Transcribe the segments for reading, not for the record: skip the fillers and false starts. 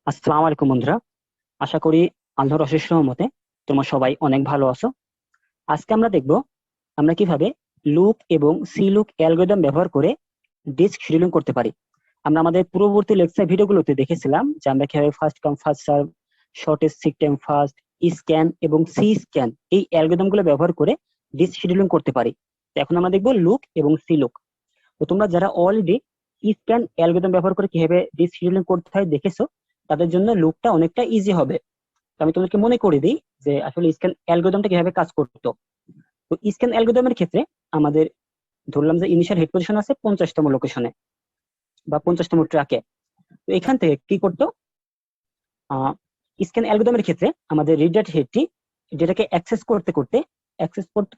আসসালামু আলাইকুম বন্ধুরা। আশা করি আল্লাহর অশেষ রহমতে তোমরা সবাই অনেক ভালো আছো। আজকে আমরা দেখব আমরা কিভাবে লুপ এবং সি লুক অ্যালগরিদম ব্যবহার করে ডিস্ক শিডিউলিং করতে পারি। আমরা আমাদের পূর্ববর্তী লেকচার ভিডিওগুলোতে দেখেছিলাম যে আমরা কিভাবে first come first serve, shortest seek time first, scan এবং সি স্ক্যান এই অ্যালগরিদম গুলো ব্যবহার করে ডিস্ক শিডিউলিং করতে পারি। তো এখন আমরা দেখব লুক এবং সি লুক। তো তোমরা যারা অলরেডি স্ক্যান অ্যালগরিদম ব্যবহার করে কিভাবে ডিস্ক শিডিউলিং করতে হয় দেখেছো, তাদের জন্য লুকটা অনেকটা ইজি হবে। তো আমি তোমাদেরকে মনে করে দিই যে আসলে স্ক্যান অ্যালগরিদমটা কিভাবে কাজ করতো। তো স্ক্যান অ্যালগরিদমের ক্ষেত্রে আমাদের ধরলাম যে ইনিশিয়াল হেড পজিশন আছে 50তম লোকেশনে বা 50তম ট্র্যাকে। তো এখান থেকে কি করতো, স্ক্যান অ্যালগরিদমের ক্ষেত্রে আমাদের রিড হেডটি যেটাকে অ্যাক্সেস করতে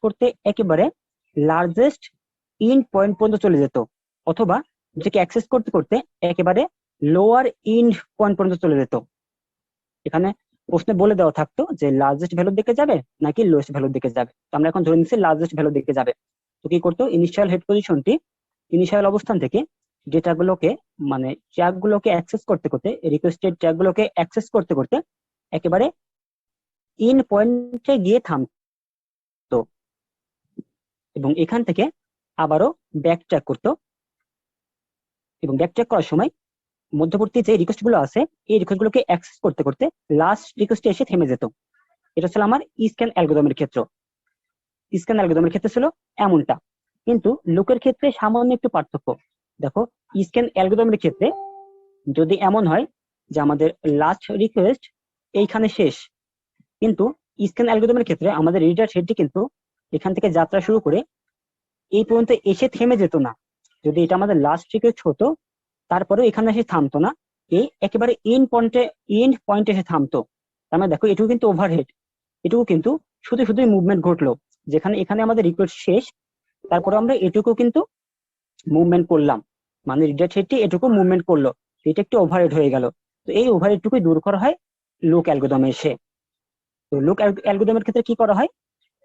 করতে একেবারে লার্জেস্ট ইন পয়েন্ট পর্যন্ত চলে যেত, অথবা যেটাকে অ্যাক্সেস করতে করতে একেবারে লোয়ার ইন্ড পয়েন্ট পর্যন্ত চলে যেত। এখানে প্রশ্নে বলে দেওয়া থাকতো যে লার্জেস্ট ভ্যালুর দিকে যাবে নাকি লোয়েস্ট ভ্যালুর দিকে যাবে। তো আমরা এখন ধরে নিচ্ছি লার্জেস্ট ভ্যালুর দিকে যাবে। তো কি করতো, ইনিশিয়াল হেড পজিশনটি ইনিশিয়াল অবস্থান থেকে ডেটাগুলোকে মানে ট্র্যাক গুলোকে অ্যাক্সেস করতে করতে, রিকোয়েস্টেড ট্র্যাক গুলোকে অ্যাক্সেস করতে করতে একেবারে ইন পয়েন্টে গিয়ে থামতো এবং এখান থেকে আবারও ব্যাক ট্র্যাক করতো। এবং ব্যাক ট্র্যাক করার সময় মধ্যবর্তী যে রিকোয়েস্ট গুলো আছে এই রিকোয়েস্ট গুলোকে অ্যাক্সেস করতে করতে লাস্ট রিকোয়েস্টে এসে থেমে যেত। এটা ছিল আমার স্ক্যান অ্যালগরিদমের ক্ষেত্র। স্ক্যান অ্যালগরিদমের ক্ষেত্রে ছিল এমনটা, কিন্তু লুকের ক্ষেত্রে সামান্য একটু পার্থক্য। দেখো, স্ক্যান অ্যালগরিদমের ক্ষেত্রে যদি এমন হয় যে আমাদের লাস্ট রিকোয়েস্ট এইখানে শেষ, কিন্তু স্ক্যান অ্যালগরিদমের ক্ষেত্রে আমাদের রিডার হেডটি কিন্তু এখান থেকে যাত্রা শুরু করে এই পর্যন্ত এসে থেমে যেত না। যদি এটা আমাদের লাস্ট রিকোয়েস্ট হতো তারপরেও এখানে এসে থামতো না, এই একেবারে ইন্ড পয়েন্টে এসে থামতো। তার মানে দেখো, এটুকু কিন্তু ওভারহেড, এটুকু কিন্তু শুধু শুধুই মুভমেন্ট ঘটলো। যেখানে এখানে আমাদের রিকোয়েস্ট শেষ, তারপরে আমরা এটুকু কিন্তু মুভমেন্ট করলাম, মানে রিডার হেডটি এটুকু মুভমেন্ট করলো, এটা একটু ওভারহেড হয়ে গেল। তো এই ওভারহেডটুকুই দূর করা হয় লুক অ্যালগরিদমে এসে। তো লুক অ্যালগরিদমের ক্ষেত্রে কি করা হয়,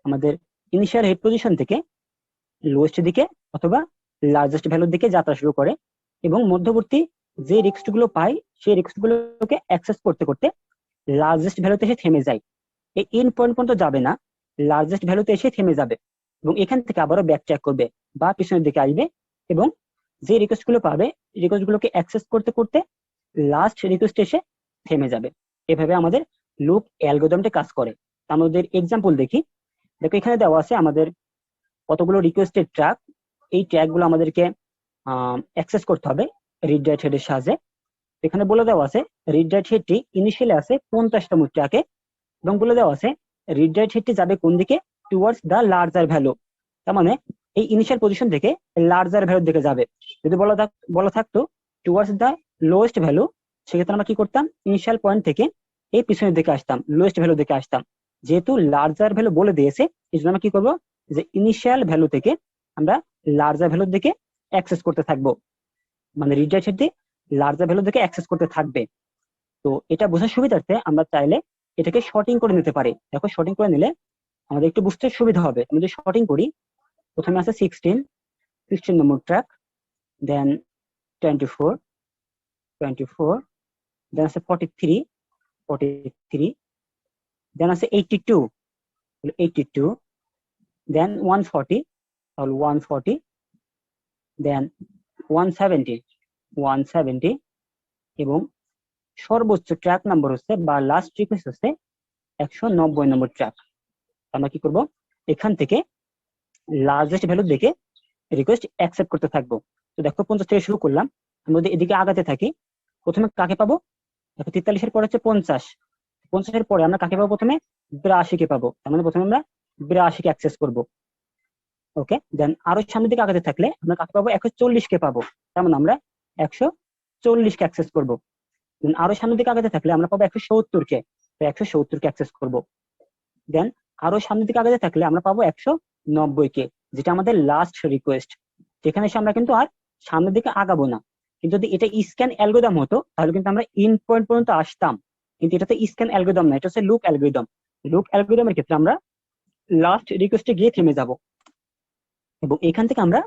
আমাদের ইনিশিয়াল হেড পজিশন থেকে লোয়েস্ট দিকে অথবা লার্জেস্ট ভ্যালুর দিকে যাত্রা শুরু করে এবং মধ্যবর্তী যে রিকোয়েস্ট গুলো পায় সেই রিকোয়েস্ট গুলোকে অ্যাক্সেস করতে করতে লার্জেস্ট ভ্যালুতে এসে থেমে যায়। এই ইন পয়েন্ট পর্যন্ত যাবে না, লার্জেস্ট ভ্যালুতে এসে থেমে যাবে এবং এখান থেকে আবারও ব্যাক ট্র্যাক করবে বা পিছনের দিকে আসবে এবং যে রিকোয়েস্ট গুলো পাবে রিকোয়েস্ট গুলোকে অ্যাক্সেস করতে করতে লাস্ট রিকোয়েস্ট এসে থেমে যাবে। এভাবে আমাদের লুপ অ্যালগরিদমটা কাজ করে। আমাদের এক্সাম্পল দেখি। দেখো, এখানে দেওয়া আছে আমাদের কতগুলো রিকোয়েস্টেড ট্র্যাক। এই ট্র্যাক গুলো আমাদেরকে অ্যাক্সেস করতে হবে রিড রাইট হেডের সাহায্যে। এখানে বলে দেওয়া আছে রিড রাইট হেডটি ইনিশিয়ালি আছে 50তম ট্র্যাকে এবং বলে দেওয়া আছে রিড রাইট হেডটি যাবে কোন দিকে, টুয়ার্ডস দ্য লার্জার ভ্যালু। তার মানে এই ইনিশিয়াল পজিশন থেকে লার্জার ভ্যালুর দিকে যাবে। যদি বলা থাকতো টুয়ার্ডস দ্য লোয়েস্ট ভ্যালু, সেক্ষেত্রে আমরা কি করতাম, ইনিশিয়াল পয়েন্ট থেকে এই পিছনের দিকে আসতাম, লোয়েস্ট ভ্যালু দিকে আসতাম। যেহেতু লার্জার ভ্যালু বলে দিয়েছে, এই জন্য আমরা কি করবো, যে ইনিশিয়াল ভ্যালু থেকে আমরা লার্জার ভ্যালুর দিকে অ্যাক্সেস করতে থাকবো, মানে রিড রাইট হেডটি লার্জার ভ্যালু দিকে অ্যাক্সেস করতে থাকবে। তো এটা বোঝার সুবিধার্থে আমরা চাইলে এটাকে শর্টিং করে নিতে পারি। দেখো, শর্টিং করে নিলে আমাদের একটু বুঝতে সুবিধা হবে। আমি যদি শর্টিং করি, প্রথমে আছে 16 নম্বর ট্র্যাক, দেন 24, দেন আছে 43, দেন আছে 82, দেন 140, দেন 170 এবং সর্বোচ্চ ট্র্যাক নাম্বার হচ্ছে বা লাস্ট রিকোয়েস্ট হচ্ছে 190 নম্বর ট্র্যাক। আমরা কি করব, এখান থেকে লার্জেস্ট ভ্যালু দেখে রিকোয়েস্ট অ্যাকসেপ্ট করতে থাকবো। তো দেখো, 50 থেকে শুরু করলাম, আমরা যদি এদিকে আগাতে থাকি, প্রথমে কাকে পাবো, দেখো 43-এর পরে হচ্ছে 50, পরে আমরা কাকে পাবো, প্রথমে 82-কে পাবো। তার মানে প্রথমে আমরা 82-কে অ্যাক্সেস করবো। ওকে, দেন আরো সামনের দিকে আগাতে থাকলে আমরা কাকে পাবো, 140-কে পাবো। তার মানে আমরা 140-কে অ্যাক্সেস করবো। আরো সামনের দিকে আগাতে থাকলে আমরা পাবো 170-কে, 170-কে অ্যাক্সেস করবো। দেন আরো সামনের দিকে আগাতে থাকলে আমরা পাবো 190-কে, যেটা আমাদের লাস্ট রিকোয়েস্ট। যেখানে এসে আমরা কিন্তু আর সামনের দিকে আগাবো না। কিন্তু যদি এটা স্ক্যান অ্যালগরিদম হতো তাহলে কিন্তু আমরা ইন পয়েন্ট পর্যন্ত আসতাম, কিন্তু এটা তো স্ক্যান অ্যালগরিদম না, এটা হচ্ছে লুক অ্যালগরিদম। লুক অ্যালগরিদমের ক্ষেত্রে আমরা লাস্ট রিকোয়েস্টে গিয়ে থেমে যাব এবং এখান থেকে আমরা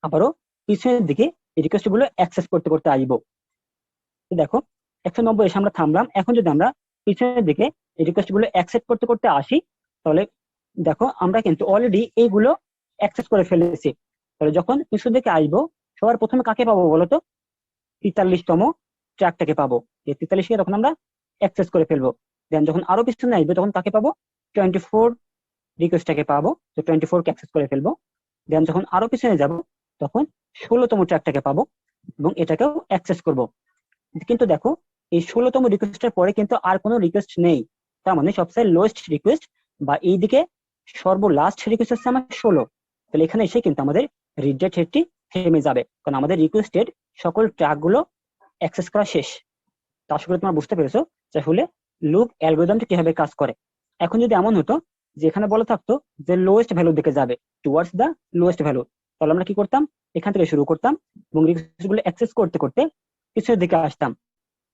আবারও পিছনের দিকে রিকোয়েস্ট গুলো অ্যাক্সেস করতে করতে আসবো। তো দেখো, 190 এসে আমরা থামলাম। এখন যদি আমরা পিছনের দিকে এই রিকোয়েস্ট গুলো অ্যাকসেপ্ট করতে করতে আসি, তাহলে দেখো আমরা কিন্তু অলরেডি এইগুলো অ্যাক্সেস করে ফেলেছি। তাহলে যখন পিছন দিকে আসবো, সবার প্রথমে কাকে পাবো বলতো? 43তম ট্র্যাকটাকে পাবো। এই 43কে তখন আমরা অ্যাক্সেস করে ফেলবো। দেন যখন আরো পিছনে আসবে তখন কাকে পাবো? 24 রিকোয়েস্টটাকে পাবো। তো 24কে অ্যাক্সেস করে ফেলবো। দেন যখন আরো পিছনে যাব তখন 16তম ট্র্যাকটাকে পাবো এবং এটাকেও অ্যাক্সেস করব। কিন্তু দেখো এই 16তম রিকোয়েস্টের পরে কিন্তু আর কোনো রিকোয়েস্ট নেই। তার মানে সবচেয়ে লোয়েস্ট রিকোয়েস্ট বা এইদিকে সর্বলাস্ট রিকোয়েস্ট হচ্ছে আমার 16। তাহলে এখানে এসে কিন্তু আমাদের রিডেট হেডটি থেমে যাবে, কারণ আমাদের রিকোয়েস্টের সকল ট্র্যাক গুলো অ্যাক্সেস করা শেষ। তো আশা করি তোমরা বুঝতে পেরেছো যে আসলে লুপ অ্যালগরিদমটা কিভাবে কাজ করে। এখন যদি এমন হতো যে এখানে বলা থাকতো যে লোয়েস্ট ভ্যালুর দিকে যাবে, টুয়ার্ডস দ্য লোয়েস্ট ভ্যালু, তাহলে আমরা কি করতাম? এখান থেকে শুরু করতাম এবং রিকোয়েস্ট গুলো অ্যাক্সেস করতে করতে পিছনের দিকে আসতাম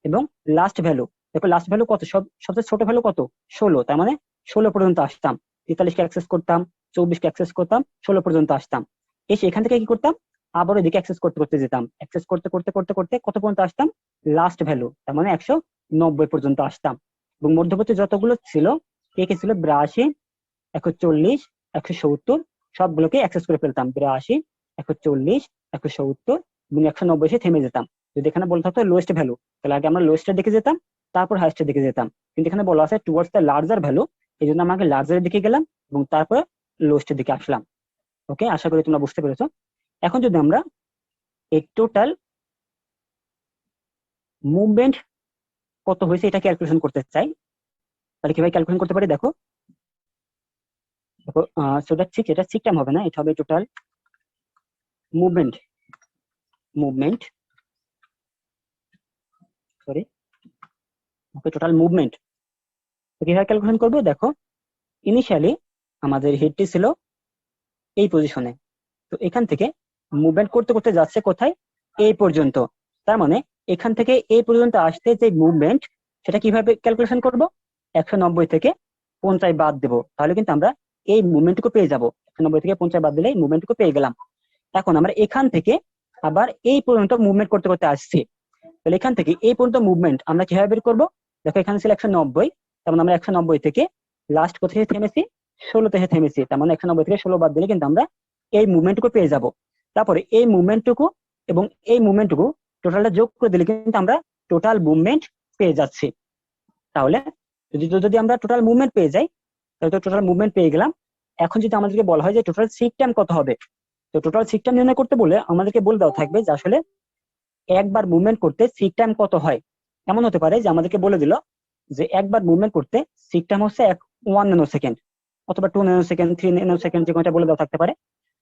এবং লাস্ট ভ্যালু, দেখো লাস্ট ভ্যালু কত, সবচেয়ে ছোট ভ্যালু কত? 16। তার মানে 16 পর্যন্ত আসতাম। 43কে অ্যাক্সেস করতাম, 24কে অ্যাক্সেস করতাম, 16 পর্যন্ত আসতাম। এসে এখান থেকে কি করতাম? আবার এদিকে অ্যাক্সেস করতে করতে যেতাম, অ্যাক্সেস করতে করতে করতে করতে কত পর্যন্ত আসতাম? লাস্ট ভ্যালু, তার মানে 190 পর্যন্ত আসতাম। এবং মধ্যবর্তী যতগুলো ছিল, কে কে ছিল? 82, 140, 170, সবগুলোকে অ্যাক্সেস করে ফেলতাম। 82, 140, 170 এবং 190 এসে থেমে যেতাম। যদি এখানে বলতে হতো লোয়েস্ট ভ্যালু, তাহলে আগে আমরা লোয়েস্টের দিকে যেতাম, তারপর হাইস্টের দিকে যেতাম। কিন্তু এখানে বলা আছে টুয়ার্ডস দ্য লার্জার ভ্যালু, এই জন্য আমাকে লার্জারের দিকে গেলাম এবং তারপরে লোয়েস্টের দিকে আসলাম। ওকে, আশা করি তোমরা বুঝতে পেরেছো। এখন যদি আমরা এই টোটাল মুভমেন্ট কত হয়েছে এটা ক্যালকুলেশন করতে চাই, তাহলে কিভাবে ক্যালকুলেশন করতে পারি? দেখো দেখো সো দ্যাট এটা সিক টাইম হবে না, এটা হবে টোটাল মুভমেন্ট। মুভমেন্ট, সরি, ওকে, টোটাল মুভমেন্ট। তো কিভাবে ক্যালকুলেশন করবো? দেখো ইনিশিয়ালি আমাদের হেডটি ছিল এই পজিশনে, তো এখান থেকে মুভমেন্ট করতে করতে যাচ্ছে কোথায়? এই পর্যন্ত। তার মানে এখান থেকে এই পর্যন্ত আসতে যে মুভমেন্ট, সেটা কিভাবে ক্যালকুলেশন করব? 190 থেকে 50 বাদ দেবো, তাহলে কিন্তু আমরা এই মুভমেন্টটুকু পেয়ে যাবো। 190 থেকে 50 বাদ দিলে এই মুভমেন্টটুকু পেয়ে গেলাম। এখন আমরা এখান থেকে আবার এই পর্যন্ত মুভমেন্ট করতে করতে আসছি, তাহলে এখান থেকে এই পর্যন্ত মুভমেন্ট আমরা কিভাবে বের করবো? দেখো এখানে ছিল 190, তার মানে আমরা 190 থেকে লাস্ট কোথায় থেমেছি? 16 থেকে থেমেছি। তার মানে 190 থেকে 16 বাদ দিলে কিন্তু আমরা এই মুভমেন্টটুকু পেয়ে যাব। তারপরে এই মুভমেন্টটুকু এবং এই মুভমেন্টটুকু টোটালটা যোগ করে দিলে কিন্তু আমরা টোটাল মুভমেন্ট পেয়ে যাচ্ছি। তাহলে যদি যদি আমরা টোটাল মুভমেন্ট পেয়ে যাই, তাহলে তো টোটাল মুভমেন্ট পেয়ে গেলাম। এখন যদি আমাদেরকে বলা হয় যে টোটাল সিক টাইম কত হবে, তো টোটাল সিক টাইম নির্ণয় করতে বলে আমাদেরকে বলে দেওয়া থাকবে যে আসলে একবার মুভমেন্ট করতে সিক টাইম কত হয়। এমন হতে পারে যে আমাদেরকে বলে দিল যে একবার মুভমেন্ট করতে সিক টাইম হচ্ছে 1 ন্যানো সেকেন্ড অথবা 2 ন্যানো সেকেন্ড, 3 ন্যানো সেকেন্ড, যে কোনটা বলে দেওয়া থাকতে পারে।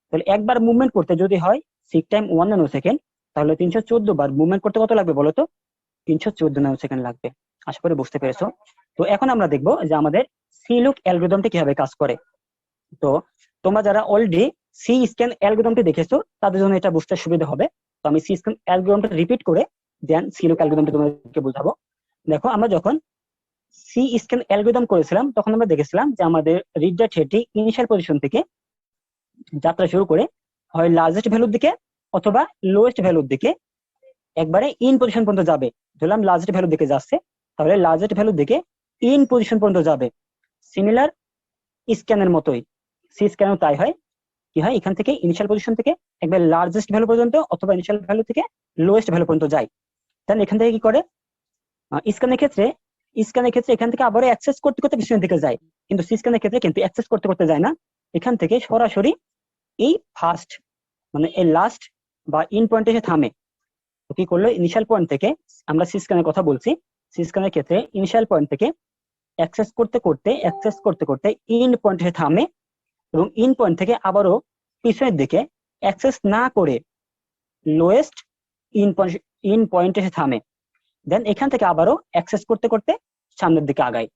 তাহলে একবার মুভমেন্ট করতে যদি হয় সিক টাইম 1 ন্যানো সেকেন্ড, তাহলে 314 বার মুভমেন্ট করতে কত লাগবে বলো তো? 314 ন্যানো সেকেন্ড লাগবে। আশা করি বুঝতে পেরেছো। তো এখন আমরা দেখবো যে আমাদের সি লুক অ্যালগরিদমটা কিভাবে কাজ করে। তো তোমরা যারা অলরেডি সি স্ক্যান অ্যালগরিদমটি দেখেছো তাদের জন্য এটা বুঝতে সুবিধা হবে। তো আমি সি স্ক্যান অ্যালগরিদমটা রিপিট করে দেন সি লুক অ্যালগরিদমটা তোমাদেরকে বোঝাবো। দেখো আমরা যখন সি স্ক্যান অ্যালগরিদম করেছিলাম তখন আমরা দেখেছিলাম যে আমাদের রিডার থ্রেডটি ইনিশিয়াল পজিশন থেকে যাত্রা শুরু করে হয় লার্জেস্ট ভ্যালুর দিকে অথবা লোয়েস্ট ভ্যালুর দিকে একবারে ইন পজিশন পর্যন্ত যাবে। ধরলাম লার্জেস্ট ভ্যালুর দিকে যাচ্ছে, তাহলে লার্জেস্ট ভ্যালুর দিকে ইন পজিশন পর্যন্ত যাবে। সিমিলার স্ক্যানের মতোই সি স্ক্যানও তাই হয়। কি হয়? এখান থেকে ইনিশিয়াল পজিশন থেকে একবার লার্জেস্ট ভ্যালু পর্যন্ত অথবা ইনিশিয়াল ভ্যালু থেকে লোয়েস্ট ভ্যালু পর্যন্ত যায়। তাহলে এখান থেকে কি করে? স্ক্যানের ক্ষেত্রে এখান থেকে আবার অ্যাক্সেস করতে করতে পিছনের দিকে যায়, কিন্তু সি স্ক্যানের ক্ষেত্রে কিন্তু অ্যাক্সেস করতে করতে যায় না। এখান থেকে সরাসরি এই ফার্স্ট মানে এই লাস্ট বা ইন পয়েন্টে এসে থামে। তো কি করলো? ইনিশিয়াল পয়েন্ট থেকে, আমরা সি স্ক্যানের কথা বলছি, সি স্ক্যানের ক্ষেত্রে ইনিশিয়াল পয়েন্ট থেকে অ্যাক্সেস করতে করতে ইন পয়েন্ট এসে থামে এবং ইন পয়েন্ট থেকে আবারও পিছনের দিকে অ্যাক্সেস না করে লোয়েস্ট ইন পয়েন্ট এসে থামে। দেন এখান থেকে আবারও অ্যাক্সেস করতে করতে সামনের দিকে আগায়।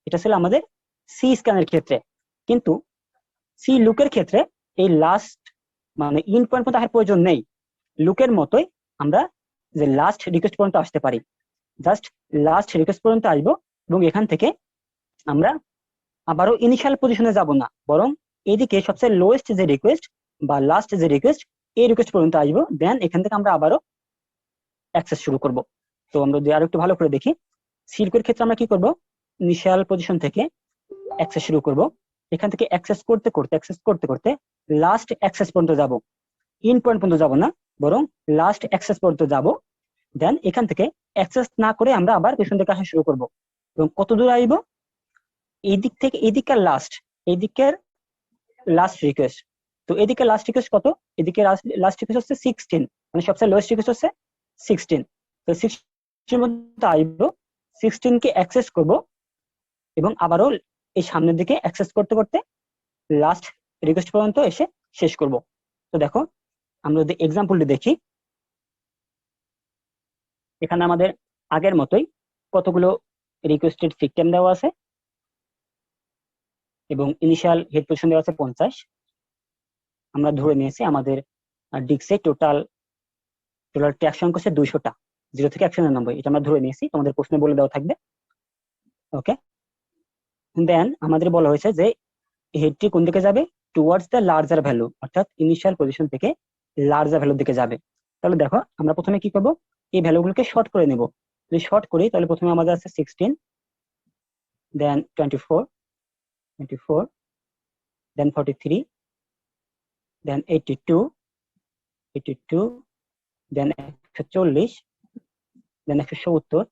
এটা ছিল আমাদের সি স্ক্যানের ক্ষেত্রে। কিন্তু সি লুকের ক্ষেত্রে এই লাস্ট মানে ইন পয়েন্ট পর্যন্ত আসার প্রয়োজন নেই। লুকের মতোই আমরা যে লাস্ট রিকোয়েস্ট পর্যন্ত আসতে পারি, জাস্ট লাস্ট রিকোয়েস্ট পর্যন্ত আসবো এবং এখান থেকে আমরা আবারও ইনিশিয়াল পজিশনে যাব না, বরং এদিকে সবচেয়ে লোয়েস্ট যে রিকোয়েস্ট বা লাস্ট যে রিকোয়েস্ট, এই রিকোয়েস্ট পর্যন্ত আসবো। দেন এখান থেকে আমরা আবারও অ্যাক্সেস শুরু করব। তো আমরা যদি আরো একটু ভালো করে দেখি, সিল্কের ক্ষেত্রে আমরা কি করব, ইনিশিয়াল পজিশন থেকে অ্যাক্সেস শুরু করব, এখান থেকে অ্যাক্সেস করতে করতে লাস্ট অ্যাক্সেস পর্যন্ত যাব, ইন পয়েন্ট পর্যন্ত যাব না, বরং লাস্ট অ্যাক্সেস পর্যন্ত যাব। দেন এখান থেকে অ্যাক্সেস না করে আমরা আবার পেছন থেকে আসা শুরু করব, এবং কত দূর আসবো, এই দিক থেকে এদিকের লাস্ট রিকোয়েস্ট। তো এদিকে লাস্ট রিকোয়েস্ট কত, এদিকে লাস্ট রিকোয়েস্ট হচ্ছে 16, মানে সবচেয়ে লোয়েস্ট রিকোয়েস্ট হচ্ছে 16। তো 16 মধ্যে আসবো, 16 কে অ্যাক্সেস করব, এবং আবারও এই সামনের দিকে অ্যাক্সেস করতে করতে লাস্ট রিকোয়েস্ট পর্যন্ত এসে শেষ করব। তো দেখো, আমরা যদি এক্সাম্পলটি দেখি, এখানে আমাদের আগের মতোই কতগুলো রিকোয়েস্টেড সিস্টেম দেওয়া আছে, এবং ইনিশিয়াল হেড পজিশন দেওয়া আছে 50। আমরা ধরে নিয়েছি আমাদের ডিস্কে টোটাল ট্র্যাক সংখ্যা হচ্ছে 200টা, 0 থেকে 199, এটা আমরা ধরে নিয়েছি, তোমাদের প্রশ্নে বলে দেওয়া থাকবে। ওকে, দেন আমাদের বলা হয়েছে যে হেডটি কোন দিকে যাবে, টুয়ার্ডস দ্য লার্জার ভ্যালু, অর্থাৎ ইনিশিয়াল পজিশন থেকে লার্জার ভ্যালুর দিকে যাবে। তাহলে দেখো, আমরা প্রথমে কি করব, এই ভ্যালুগুলোকে শর্ট করে নেব। যদি শর্ট করি তাহলে প্রথমে আমাদের আছে 16, দেন 24, দেন 43, দেন 82, দেন 140, দেন 170,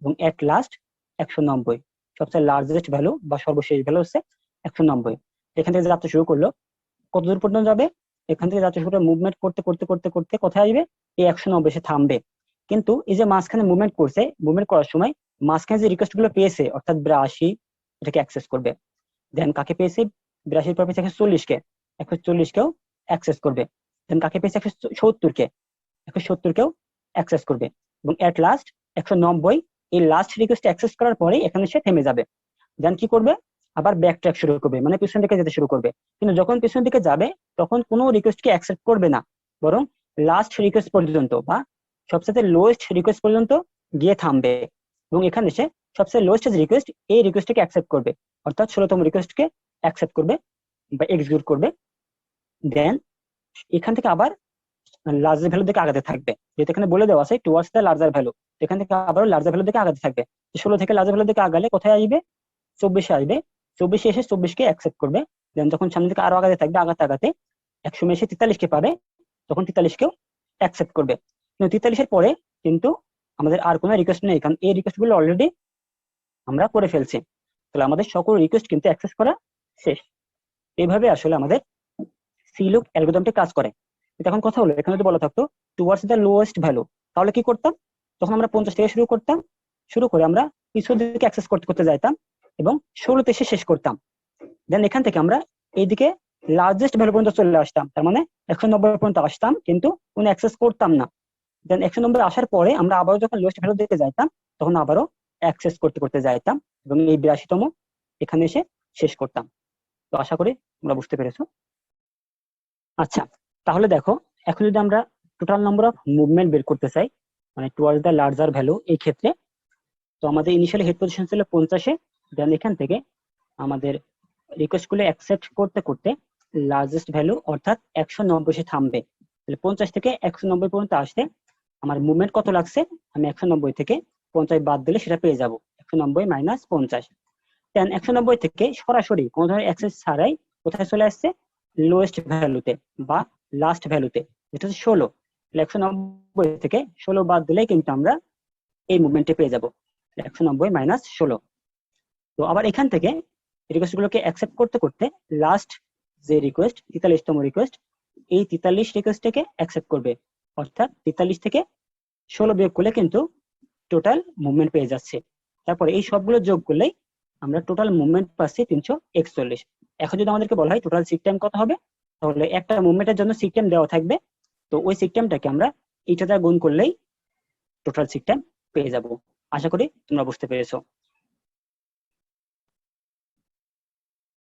এবং এট লাস্ট 190। সবচেয়ে লার্জেস্ট ভ্যালু বা সর্বশেষ ভ্যালু হচ্ছে 190। এখান থেকে যাত্রা শুরু করলো, কত দূর পর্যন্ত যাবে, এখান থেকে যাত্রা শুরু করে মুভমেন্ট করতে করতে করতে করতে কোথায় আসবে, এই 190 এসে থামবে। কিন্তু এই যে মাঝখানে মুভমেন্ট করছে, মুভমেন্ট করার সময় মাঝখানে যে রিকোয়েস্ট গুলো পেয়েছে, অর্থাৎ 82, এটাকে অ্যাক্সেস করবে। দেন কাকে পেয়েছে, 82 পর পেয়েছে 140 কে, 140 কেও অ্যাক্সেস করবে। দেন কাকে পেয়েছে, 170 কে, 170 কেও অ্যাক্সেস করবে। এবং এট লাস্ট 190, এই লাস্ট রিকোয়েস্ট অ্যাক্সেস করার পরে এখানে সে থেমে যাবে। দেন কি করবে, আবার ব্যাক ট্র্যাক শুরু করবে, মানে পিছন দিকে যেতে শুরু করবে। কিন্তু যখন পিছন দিকে যাবে তখন কোনো রিকোয়েস্টকে অ্যাকসেপ্ট করবে না, বরং লাস্ট রিকোয়েস্ট পর্যন্ত বা সবচেয়ে লোয়েস্ট রিকোয়েস্ট পর্যন্ত গিয়ে থামবে। এবং এখানে সে সবচেয়ে লোয়েস্ট রিকোয়েস্ট, এই রিকোয়েস্টকে অ্যাকসেপ্ট করবে, অর্থাৎ 16তম রিকোয়েস্টকে অ্যাকসেপ্ট করবে বা এক্সিকিউট করবে। দেন এখান থেকে আবার লার্জার ভ্যালু দিকে আগাতে থাকবে, যেহেতু এখানে বলে দেওয়া আছে টুয়ার্ডস দ্য লার্জার ভ্যালু, এখান থেকে আবারও লার্জার ভ্যালু দিকে আগাতে থাকবে। 16 থেকে লার্জার ভ্যালু দিকে আগালে কোথায় আসবে, 24 আসবে, 24 এসে 24 কে অ্যাকসেপ্ট করবে। দেন যখন সামনে দিকে আরো আগাতে থাকবে, আগাতে আগাতে 100 এসে 43 কে পাবে, তখন 43 কেও অ্যাকসেপ্ট করবে। কিন্তু 43 এর পরে কিন্তু আমাদের আর কোনো রিকোয়েস্ট নেই, কারণ এই রিকোয়েস্ট গুলো অলরেডি আমরা করে ফেলছি। তাহলে আমাদের সকল রিকোয়েস্ট কিন্তু অ্যাক্সেস করা শেষ। এইভাবে আসলে আমাদের সিলুক অ্যালগরিদমটি কাজ করে। এখন কথা হলো, এখানে যদি বলা থাকতো টুয়ার্ডস দ্য লোয়েস্ট ভ্যালু, তাহলে কি করতাম, তখন আমরা 50 থেকে শুরু করতাম, শুরু করে আমরা পিছনের দিকে অ্যাক্সেস করতে করতে যাইতাম এবং 16তে এসে শেষ করতাম। দেন এখান থেকে আমরা এইদিকে লার্জেস্ট ভ্যালু পর্যন্ত চলে আসতাম, তার মানে 190 পর্যন্ত আসতাম, কিন্তু কোনো অ্যাক্সেস করতাম না। দেন 190 আসার পরে আমরা আবারও যখন লোয়েস্ট ভ্যালু দিকে যাইতাম, তখন আবারও অ্যাক্সেস করতে করতে যাইতাম এবং এই 82তম এখানে এসে শেষ করতাম। তো আশা করি তোমরা বুঝতে পেরেছো। আচ্ছা, তাহলে দেখো, এখন যদি আমরা টোটাল নাম্বার অফ মুভমেন্ট বের করতে চাই, মানে টুয়ার্ডস দ্য লার্জার ভ্যালু, এই ক্ষেত্রে তো আমাদের ইনিশিয়ালি হেড পজিশন ছিল 50-এ। দেন এখান থেকে আমাদের রিকোয়েস্ট গুলো অ্যাকসেপ্ট করতে করতে লার্জেস্ট ভ্যালু অর্থাৎ 190 এসে থামবে। তাহলে 50 থেকে 190 পর্যন্ত আসতে আমার মুভমেন্ট কত লাগছে, আমি 190 থেকে 50 বাদ দিলে সেটা পেয়ে যাব, 190 মাইনাস 50। দেন 190 থেকে সরাসরি কোনো ধরনের অ্যাক্সেস ছাড়াই কোথায় চলে আসছে, লোয়েস্ট ভ্যালুতে বা লাস্ট ভ্যালুতে, যেটা হচ্ছে 16। 190 থেকে 16 বাদ দিলে কিন্তু আমরা এই মুভমেন্টে পেয়ে যাব, 190 মাইনাস 16। তো আবার এখান থেকে রিকোয়েস্ট গুলোকে অ্যাকসেপ্ট করতে করতে লাস্ট যে রিকোয়েস্ট, 43তম রিকোয়েস্ট, এই 43 রিকোয়েস্টটাকে অ্যাকসেপ্ট করবে, অর্থাৎ 43 থেকে 16 বিয়োগ করলে কিন্তু টোটাল মুভমেন্ট পেয়ে যাচ্ছে। তারপরে এই সবগুলো যোগ করলেই আমরা টোটাল মুভমেন্ট পাচ্ছি 341। এখন যদি আমাদেরকে বলা হয় টোটাল সিক টাইম কত হবে, তাহলে একটা মুভমেন্টের জন্য সিক টাইম দেওয়া থাকবে, তো ওই সিক টাইমটাকে আমরা এইটা দ্বারা গুণ করলেই টোটাল সিক টাইম পেয়ে যাব। আশা করি তোমরা বুঝতে পেরেছো।